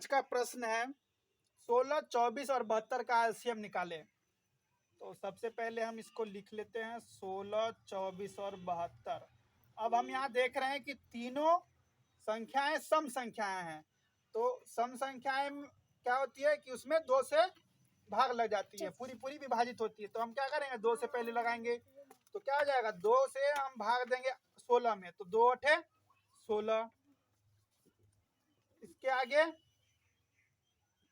आज का प्रश्न है 16, 24 और 72 का एलसीएम निकाले। तो सबसे पहले हम इसको लिख लेते हैं 16, 24 और 72। अब हम यहाँ देख रहे हैं कि तीनों संख्याएं सम संख्याएं हैं। तो सम संख्याएं क्या होती है कि उसमें 2 से भाग लग जाती है, पूरी पूरी विभाजित होती है। तो हम क्या करेंगे, 2 से पहले लगाएंगे तो क्या हो जाएगा, 2 से हम भाग देंगे 16 में, तो 2 8 16। इसके आगे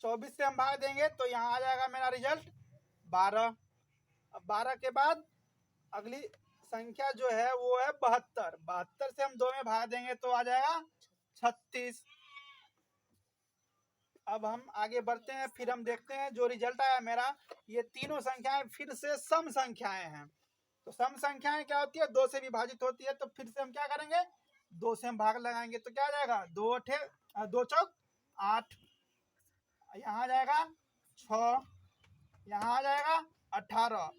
24 से हम भाग देंगे तो यहाँ आ जाएगा मेरा रिजल्ट 12। अब 12 के बाद अगली संख्या जो है वो है 72। 72 से हम 2 में भाग देंगे तो आ जाएगा 36। अब हम आगे बढ़ते हैं, फिर हम देखते हैं जो रिजल्ट आया मेरा, ये तीनों संख्याएं फिर से सम संख्याएं हैं। तो सम संख्याएं क्या होती है, 2 से विभाजित होती है। तो फिर से हम क्या करेंगे, 2 से हम भाग लगाएंगे तो क्या आ जाएगा, 2 चौक 8, यहाँ आ जाएगा 6, यहाँ आ जाएगा 18।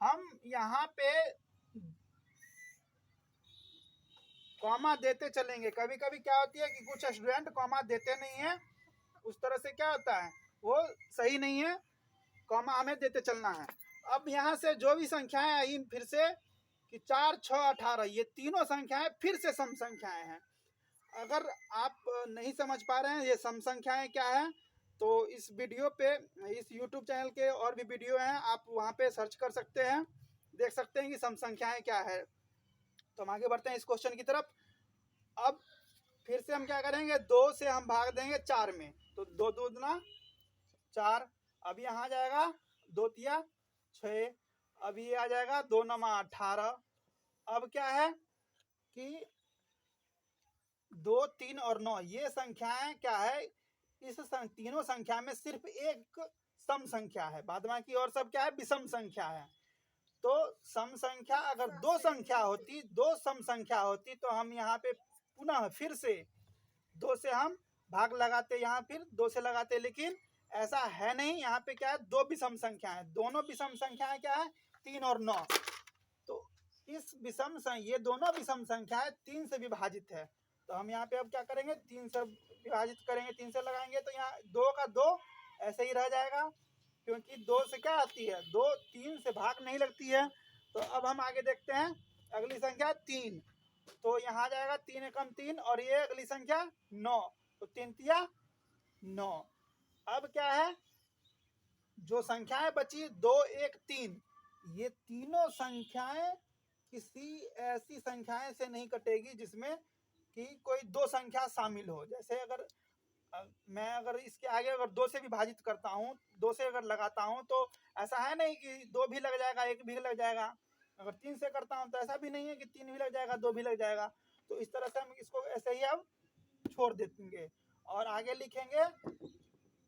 हम यहाँ पे कॉमा देते चलेंगे। कभी कभी क्या होती है कि कुछ स्टूडेंट कॉमा देते नहीं है, उस तरह से क्या होता है वो सही नहीं है, कॉमा हमें देते चलना है। अब यहाँ से जो भी संख्याएं आई फिर से कि 4, 6, 18, ये तीनों संख्याएं फिर से सम संख्याएं हैं। अगर आप नहीं समझ पा रहे हैं ये सम संख्याएं क्या है, तो इस वीडियो पे, इस यूट्यूब चैनल के और भी वीडियो हैं, आप वहाँ पे सर्च कर सकते हैं, देख सकते हैं कि सम संख्याएं क्या है। तो हम आगे बढ़ते हैं इस क्वेश्चन की तरफ। अब फिर से हम क्या करेंगे, 2 से हम भाग देंगे 4 में, तो 2 दूना 4। अब यहाँ आ जाएगा 2 तिया 6। अब ये आ जाएगा 2 नमा 18। अब क्या है कि 2, 3 और 9 ये संख्याएं क्या है, इस तीनों संख्या में सिर्फ एक सम संख्या है, बाद बाकी और सब क्या है, विषम संख्या है। तो सम संख्या अगर 2 संख्या होती, 2 सम संख्या होती, तो हम यहाँ पे पुनः फिर से 2 से हम भाग लगाते, यहाँ फिर 2 से लगाते, लेकिन ऐसा है नहीं। यहाँ पे क्या है, 2 विषम संख्या है, दोनों विषम संख्याएं क्या है, 3 और 9। तो इस ये दोनों विषम संख्याएं 3 से विभाजित है। तो हम यहाँ पे अब क्या करेंगे, 3 से विभाजित करेंगे, 3 से लगाएंगे तो यहाँ 2 का 2 ऐसे ही रह जाएगा, क्योंकि 2 से क्या आती है, 2 3 से भाग नहीं लगती है। तो अब हम आगे देखते हैं अगली संख्या 3, तो यहाँ आ जाएगा 3 एकम 3, और ये अगली संख्या 9, तो 3 तिया 9। अब क्या है, जो संख्याएं बची 2, 1, 3, ये तीनों संख्याएं किसी ऐसी संख्याएं से नहीं कटेगी जिसमें कि कोई 2 संख्या शामिल हो। जैसे अगर मैं अगर इसके आगे अगर 2 से विभाजित करता हूँ, 2 से अगर लगाता हूँ, तो ऐसा है नहीं कि 2 भी लग जाएगा 1 भी लग जाएगा। अगर 3 से करता हूँ तो ऐसा भी नहीं है कि 3 भी लग जाएगा 2 भी लग जाएगा। तो इस तरह से हम इसको ऐसे ही अब छोड़ देंगे और आगे लिखेंगे।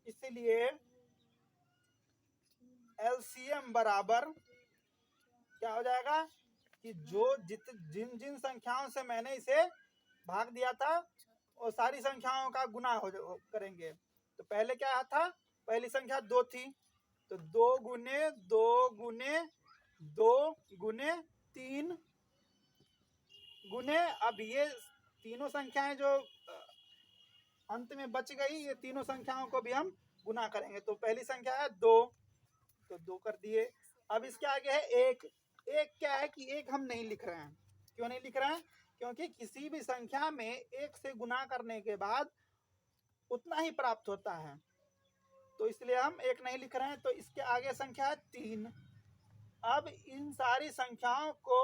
इसीलिए एलसीएम बराबर क्या हो जाएगा कि जिन जिन संख्याओं से मैंने इसे भाग दिया था वो सारी संख्याओं का गुना करेंगे। तो पहले क्या था, पहली संख्या 2 थी, तो 2 गुने 2 गुने 2 गुने 3 गुने, अब ये तीनों संख्याएं जो अंत में बच गई, ये तीनों संख्याओं को भी हम गुना करेंगे। तो पहली संख्या है 2, तो 2 कर दिए। अब इसके आगे है 1। क्या है कि 1 हम नहीं लिख रहे हैं। क्यों नहीं लिख रहे हैं, क्योंकि किसी भी संख्या में 1 से गुना करने के बाद उतना ही प्राप्त होता है, तो इसलिए हम 1 नहीं लिख रहे हैं। तो इसके आगे संख्या है 3। अब इन सारी संख्याओं को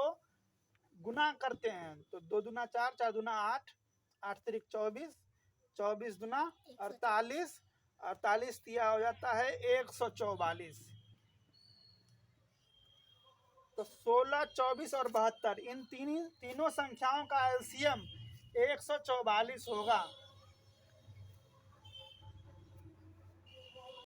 गुना करते हैं, तो 2 दूना 4, 4 दूना 8, 8 तिरिक 24, 24 दूना 48, 48 तिया हो जाता है 144। तो 16, 24 और 72 इन तीनों संख्याओं का एलसीएम 144 होगा।